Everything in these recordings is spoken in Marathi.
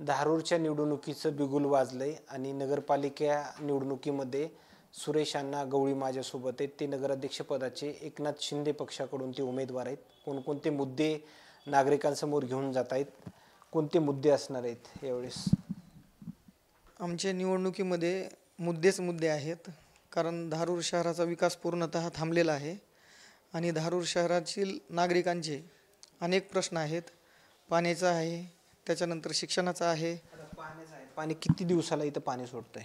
धारूरच्या निवडणुकीचं बिगुल वाजलंय आणि नगरपालिका निवडणुकीमध्ये सुरेश अण्णा गवळी माझ्यासोबत आहेत. ते नगराध्यक्षपदाचे एकनाथ शिंदे पक्षाकडून ते उमेदवार आहेत. कोणकोणते मुद्दे नागरिकांसमोर घेऊन जात आहेत, कोणते मुद्दे असणार आहेत यावेळेस? आमच्या निवडणुकीमध्ये मुद्दे आहेत. कारण धारूर शहराचा विकास पूर्णतः थांबलेला आहे आणि धारूर शहरातील नागरिकांचे अनेक प्रश्न आहेत. पाण्याचा आहे, त्याच्यानंतर शिक्षणाचा आहे. पाणी किती दिवसाला इथं पाणी सोडतंय?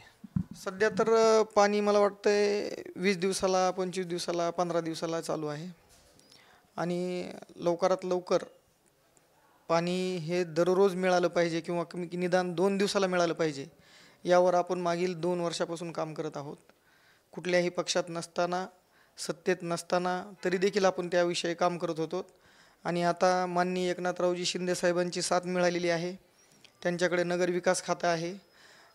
सध्या तर पाणी मला वाटतंय 20 दिवसाला, 25 दिवसाला, 15 दिवसाला चालू आहे. आणि लवकरात लवकर पाणी हे दररोज मिळालं पाहिजे किंवा कमी निदान 2 दिवसाला मिळालं पाहिजे, यावर आपण मागील 2 वर्षापासून काम करत आहोत. कुठल्याही पक्षात नसताना, सत्तेत नसताना तरी देखील आपण त्याविषयी काम करत होतो. आणि आता माननीय एकनाथरावजी शिंदे साहेबांची साथ मिळालेली आहे. त्यांच्याकडे नगरविकास खातं आहे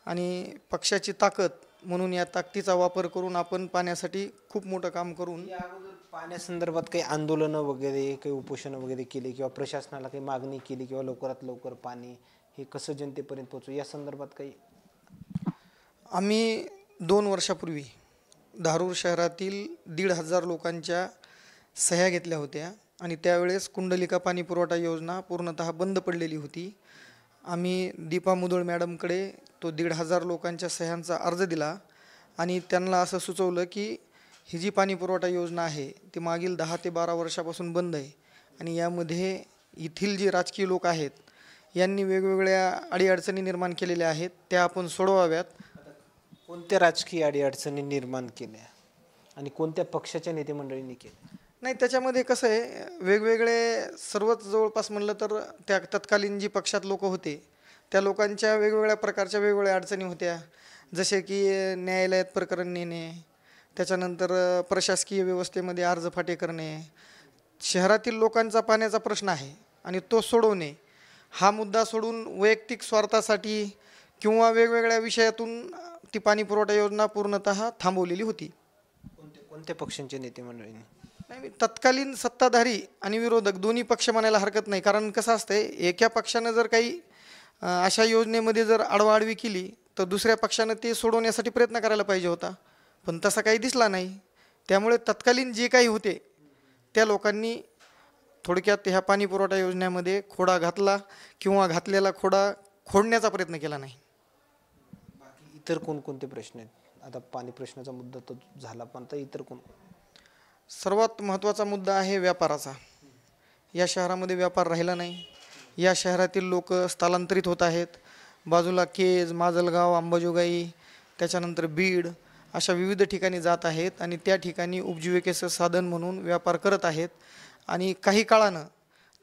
आणि पक्षाची ताकद म्हणून या ताकदीचा वापर करून आपण पाण्यासाठी खूप मोठं काम करून पाण्यासंदर्भात काही आंदोलनं वगैरे, काही उपोषणं वगैरे केली किंवा प्रशासनाला काही मागणी केली किंवा लवकरात लवकर पाणी हे कसं जनतेपर्यंत पोहोचू या संदर्भात काही? आम्ही 2 वर्षापूर्वी धारूर शहरातील 1,500 लोकांच्या सह्या घेतल्या होत्या आणि त्यावेळेस कुंडलिका पाणी पुरवठा योजना पूर्णतः बंद पडलेली होती. आम्ही दीपा मुदोळ मॅडमकडे तो 1,500 लोकांच्या सह्यांचा अर्ज दिला आणि त्यांना असं सुचवलं की ही जी पाणी पुरवठा योजना आहे ती मागील 10 ते 12 वर्षापासून बंद आहे आणि यामध्ये येथील जे राजकीय लोक आहेत यांनी वेगवेगळ्या अडीअडचणी निर्माण केलेल्या आहेत, त्या आपण सोडवाव्यात. कोणत्या राजकीय अडीअडचणी निर्माण केल्या आणि कोणत्या पक्षाच्या नेते मंडळींनी केल्या? नाही, त्याच्यामध्ये कसं आहे, वेगवेगळे सर्वच जवळपास म्हणलं तर त्या तत्कालीन जी पक्षात लोक होते त्या लोकांच्या वेगवेगळ्या प्रकारच्या वेगवेगळ्या अडचणी होत्या. जसे की न्यायालयात प्रकरण नेणे, त्याच्यानंतर प्रशासकीय व्यवस्थेमध्ये अर्जफाटे करणे. शहरातील लोकांचा पाण्याचा प्रश्न आहे आणि तो सोडवणे हा मुद्दा सोडून वैयक्तिक स्वार्थासाठी किंवा वेगवेगळ्या विषयातून ती पाणी पुरवठा योजना पूर्णतः थांबवलेली होती. कोणत्या पक्षांचे नेते मंडळींनी? नाही, तत्कालीन सत्ताधारी आणि विरोधक दोन्ही पक्ष म्हणायला हरकत नाही. कारण कसं असतंय, एका पक्षानं जर काही अशा योजनेमध्ये जर आडवाआडवी केली तर दुसऱ्या पक्षानं ते सोडवण्यासाठी प्रयत्न करायला पाहिजे होता, पण तसा काही दिसला नाही. त्यामुळे तत्कालीन जे काही होते त्या लोकांनी थोडक्यात ह्या पाणी पुरवठा योजनेमध्ये खोडा घातला किंवा घातलेला खोडा खोडण्याचा प्रयत्न केला नाही. बाकी इतर कोणकोणते प्रश्न आहेत? आता पाणी प्रश्नाचा मुद्दा तर झाला, पण तर इतर कोण? सर्वात महत्त्वाचा मुद्दा आहे व्यापाराचा. या शहरामध्ये व्यापार राहिला नाही. या शहरातील लोक स्थलांतरित होत आहेत. बाजूला केज, माजलगाव, अंबाजोगाई, त्याच्यानंतर बीड अशा विविध ठिकाणी जात आहेत आणि त्या ठिकाणी उपजीविकेचं साधन म्हणून व्यापार करत आहेत आणि काही काळानं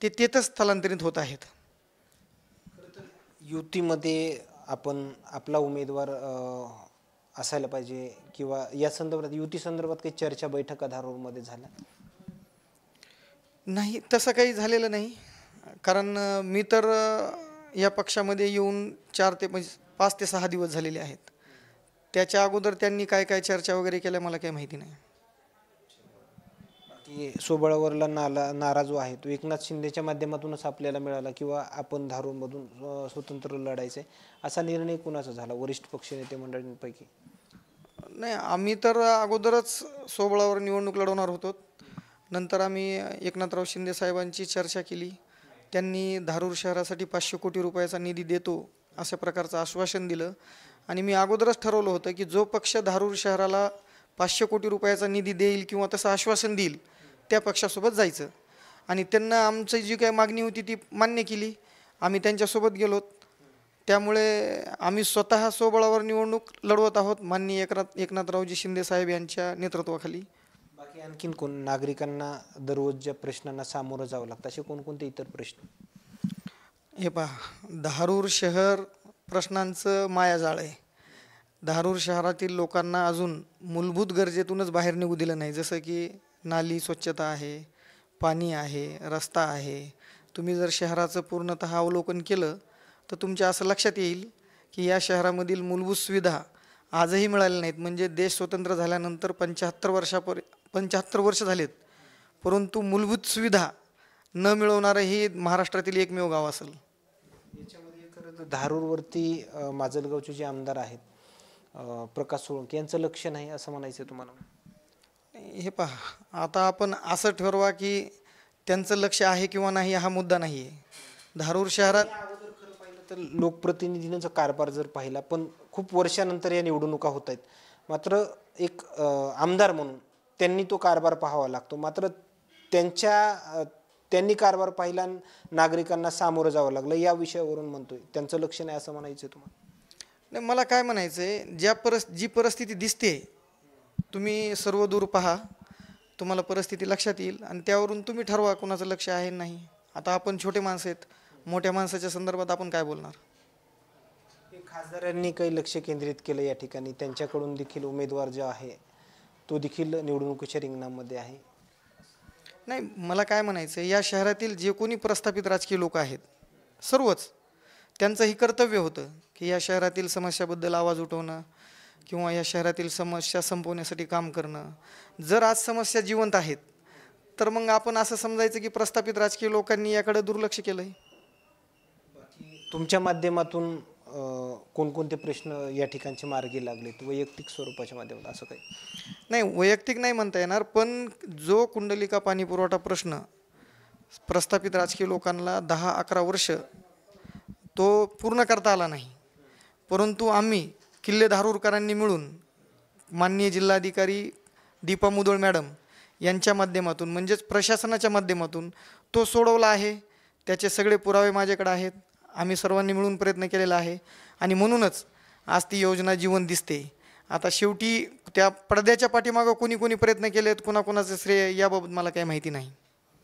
ते तेथंच स्थलांतरित होत आहेत. युतीमध्ये आपण आपला उमेदवार असायला पाहिजे किंवा या संदर्भात युती संदर्भात काही चर्चा, बैठका धारूरमध्ये झाल्या? नाही, तसं काही झालेलं नाही. कारण मी तर या पक्षामध्ये येऊन 5 ते 6 दिवस झालेले आहेत. त्याच्या अगोदर त्यांनी काय काय चर्चा वगैरे केल्या मला काही माहिती नाही. की स्वबळावरला नारा जो आहे तो एकनाथ शिंदेच्या माध्यमातूनच आपल्याला मिळाला किंवा आपण धारूरमधून स्वतंत्र लढायचं आहे असा निर्णय कुणाचा झाला वरिष्ठ पक्ष नेते मंडळींपैकी? नाही, आम्ही तर अगोदरच स्वबळावर निवडणूक लढवणार होतो. नंतर आम्ही एकनाथराव शिंदे साहेबांची चर्चा केली. त्यांनी धारूर शहरासाठी 500 कोटी रुपयाचा निधी देतो अशा प्रकारचं आश्वासन दिलं आणि मी अगोदरच ठरवलं होतं की जो पक्ष धारूर शहराला 500 कोटी रुपयाचा निधी देईल किंवा तसं आश्वासन देईल त्या पक्षासोबत जायचं. आणि त्यांना आमची जी काही मागणी होती ती मान्य केली. आम्ही त्यांच्यासोबत गेलो. त्यामुळे आम्ही स्वतः स्वबळावर निवडणूक लढवत आहोत माननीय एकनाथरावजी शिंदे साहेब यांच्या नेतृत्वाखाली. बाकी आणखीन कोण नागरिकांना दररोजच्या प्रश्नांना सामोरं जावं लागतं असे कोणकोणते इतर प्रश्न? हे पहा, धारूर शहर प्रश्नांचं मायाजाळ आहे. धारूर शहरातील लोकांना अजून मूलभूत गरजेतूनच बाहेर निघू दिलं नाही. जसं की नाली स्वच्छता आहे, पाणी आहे, रस्ता आहे. तुम्ही जर शहराचं पूर्णतः अवलोकन केलं तर तुमच्या असं लक्षात येईल की या शहरामधील मूलभूत सुविधा आजही मिळाल्या नाहीत. म्हणजे देश स्वतंत्र झाल्यानंतर 75 वर्ष झालेत, परंतु मूलभूत सुविधा न मिळवणारं हे महाराष्ट्रातील एकमेव गाव असेल. याच्यामध्ये खरं धारूरवरती माजलगावचे जे आमदार आहेत प्रकाश सोळंके यांचं लक्ष नाही असं म्हणायचं तुम्हाला? हे पहा, आता आपण असं ठरवा की त्यांचं लक्ष आहे किंवा नाही हा मुद्दा नाही आहे. धारूर शहरात अगोदर खरं पाहिलं तर लोकप्रतिनिधींचा कारभार जर पाहिला, पण खूप वर्षानंतर या निवडणुका होत आहेत, मात्र एक आमदार म्हणून त्यांनी तो कारभार पाहावा लागतो. मात्र त्यांनी कारभार पाहिला, नागरिकांना सामोरं जावं लागलं, या विषयावरून म्हणतोय त्यांचं लक्ष नाही असं म्हणायचं तुम्हाला? नाही, मला काय म्हणायचं आहे, जी परिस्थिती दिसते तुम्ही सर्व दूर पहा, तुम्हाला परिस्थिती लक्षात येईल आणि त्यावरून तुम्ही ठरवा कुणाचं लक्ष आहे नाही. आता आपण छोटे माणसं आहेत, मोठ्या माणसाच्या संदर्भात आपण काय बोलणार? खासदारांनी काही लक्ष केंद्रित केलं या ठिकाणी, त्यांच्याकडून देखील उमेदवार जो आहे तो देखील निवडणुकीच्या रिंगणामध्ये आहे. नाही, मला काय म्हणायचं आहे, या शहरातील जे कोणी प्रस्थापित राजकीय लोक आहेत सर्वच, त्यांचं ही कर्तव्य होतं की या शहरातील समस्याबद्दल आवाज उठवणं किंवा या शहरातील समस्या संपवण्यासाठी काम करणं. जर आज समस्या जिवंत आहेत तर मग आपण असं समजायचं की प्रस्थापित राजकीय लोकांनी याकडे दुर्लक्ष केलं आहे. तुमच्या माध्यमातून कोणकोणते प्रश्न या ठिकाणचे मार्गी लागलेत वैयक्तिक स्वरूपाच्या माध्यमातून असं काही? नाही, वैयक्तिक नाही म्हणता येणार, पण जो कुंडलिका पाणी पुरवठा प्रश्न प्रस्थापित राजकीय लोकांना 10-11 वर्ष तो पूर्ण करता आला नाही, परंतु आम्ही किल्ले धारूरकरांनी मिळून माननीय जिल्हाधिकारी दीपा मुधोळ मॅडम यांच्या माध्यमातून म्हणजेच प्रशासनाच्या माध्यमातून तो सोडवला आहे. त्याचे सगळे पुरावे माझ्याकडे आहेत. आम्ही सर्वांनी मिळून प्रयत्न केलेला आहे आणि म्हणूनच आज ती योजना जिवंत दिसते. आता शेवटी त्या पडद्याच्या पाठीमागं कोणी प्रयत्न केलेत, कुणाकुणाचं श्रेय याबाबत मला काही माहिती नाही.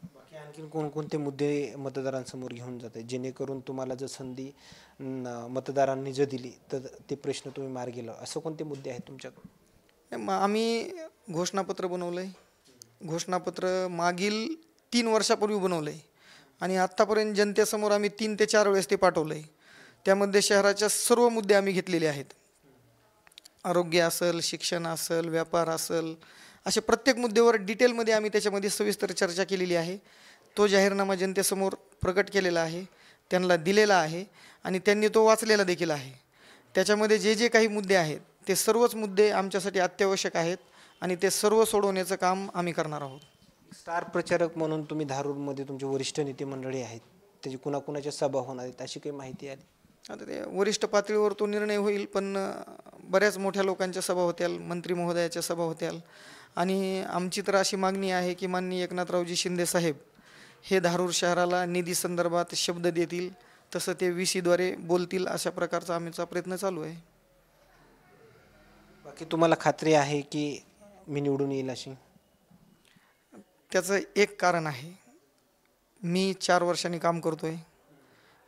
बाकी आणखीन कोणकोणते मुद्दे मतदारांसमोर घेऊन जाते जेणेकरून तुम्हाला जर संधी मतदारांनी जर दिली तर ते प्रश्न तुम्ही मार्गी लावा, असं कोणते मुद्दे आहेत तुमच्याकडे? आम्ही घोषणापत्र बनवलं आहे. घोषणापत्र मागील 3 वर्षापूर्वी बनवलं आहे आणि आत्तापर्यंत जनतेसमोर आम्ही 3 ते 4 वेळेस ते पाठवलं आहे. त्यामध्ये शहराच्या सर्व मुद्दे आम्ही घेतलेले आहेत. आरोग्य असेल, शिक्षण असेल, व्यापार असेल, असे प्रत्येक मुद्द्यावर डिटेलमध्ये आम्ही त्याच्यामध्ये सविस्तर चर्चा केलेली आहे. तो जाहीरनामा जनतेसमोर प्रकट केलेला आहे, त्यांना दिलेला आहे आणि त्यांनी तो वाचलेला देखील आहे. त्याच्यामध्ये जे काही मुद्दे आहेत ते सर्वच मुद्दे आमच्यासाठी अत्यावश्यक आहेत आणि ते सर्व सोडवण्याचं काम आम्ही करणार आहोत. स्टार प्रचारक म्हणून तुम्ही धारूरमध्ये तुमचे वरिष्ठ नेते मंडळी आहेत, त्याची कुणाकुणाच्या सभा होणार आहेत अशी काही माहिती आली? आता ते वरिष्ठ पातळीवर तो निर्णय होईल, पण बऱ्याच मोठ्या लोकांच्या सभा होत्याल, मंत्री महोदयाच्या सभा होत्याल आणि आमची तर अशी मागणी आहे की माननीय एकनाथरावजी शिंदे साहेब हे धारूर शहराला निधी संदर्भात शब्द देतील तसं ते VC द्वारे बोलतील, अशा प्रकारचा आमचा प्रयत्न चालू आहे. बाकी तुम्हाला खात्री आहे की मी निवडून येईल अशी? त्याचं एक कारण आहे, मी 4 वर्षांनी काम करतो आहे.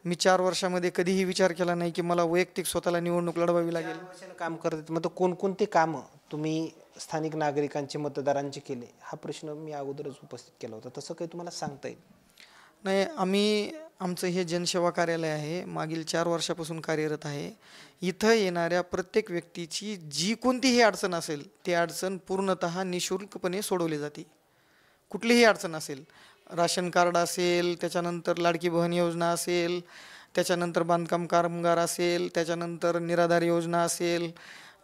मी 4 वर्षामध्ये कधीही विचार केला नाही की मला वैयक्तिक स्वतःला निवडणूक लढवावी लागेल. 4 वर्षानं काम करत, मग कोणकोणते कामं तुम्ही स्थानिक नागरिकांचे मतदारांचे केले हा प्रश्न मी अगोदरच उपस्थित केला होता, तसं काही तुम्हाला सांगता येईल? नाही, आमचं हे जनसेवा कार्यालय आहे, मागील 4 वर्षापासून कार्यरत आहे. इथं येणाऱ्या प्रत्येक व्यक्तीची जी कोणतीही अडचण असेल ती अडचण पूर्णतः निःशुल्कपणे सोडवली जाते. कुठलीही अडचण असेल, राशन कार्ड असेल, त्याच्यानंतर लाडकी बहीण योजना असेल, त्याच्यानंतर बांधकाम कामगार असेल, त्याच्यानंतर निराधार योजना असेल,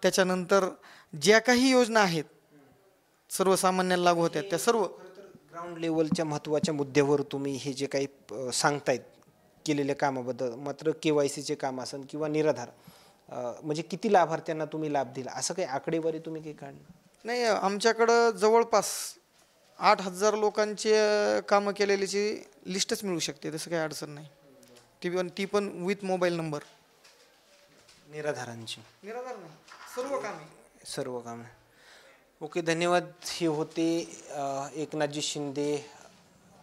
त्याच्यानंतर ज्या काही योजना आहेत सर्वसामान्यांना लागू होत्या त्या सर्व ग्राउंड लेवलच्या महत्त्वाच्या मुद्द्यावर तुम्ही हे जे काही सांगतायत केलेल्या कामाबद्दल, मात्र KYCचे काम असेल किंवा निराधार म्हणजे किती लाभार्थ्यांना तुम्ही लाभ दिला असं काही आकडेवारी तुम्ही काही काढणं? नाही, आमच्याकडं जवळपास 8,000 लोकांचे कामं केलेल्याची लिस्टच मिळू शकते, तसं काही अडचण नाही. ती पण विथ मोबाईल नंबर. निराधारांची? निराधार नाही, सर्व कामे. सर्व कामे. ओके, धन्यवाद. हे होते एकनाथजी शिंदे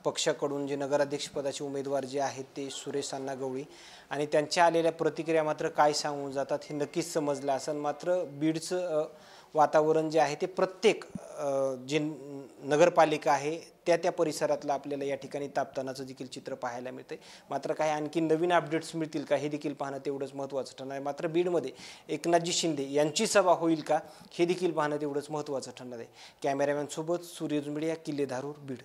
पक्षाकडून जे नगराध्यक्षपदाचे उमेदवार जे आहेत ते सुरेश अण्णा गवळी, आणि त्यांच्या आलेल्या प्रतिक्रिया मात्र काय सांगून जातात हे नक्कीच समजलं असेल. मात्र बीडचं वातावरण जे आहे ते प्रत्येक जे नगरपालिका आहे त्या परिसरातलं आपल्याला या ठिकाणी तापतानाचं देखील चित्र पाहायला मिळतं. मात्र काही आणखी नवीन अपडेट्स मिळतील का हे देखील पाहणं तेवढंच महत्त्वाचं ठरणार आहे. मात्र बीडमध्ये एकनाथजी शिंदे यांची सभा होईल का हे देखील पाहणं तेवढंच महत्त्वाचं ठरणार आहे. कॅमेरामॅनसोबत सूर्यज मीडिया, किल्ले धारूर, बीड.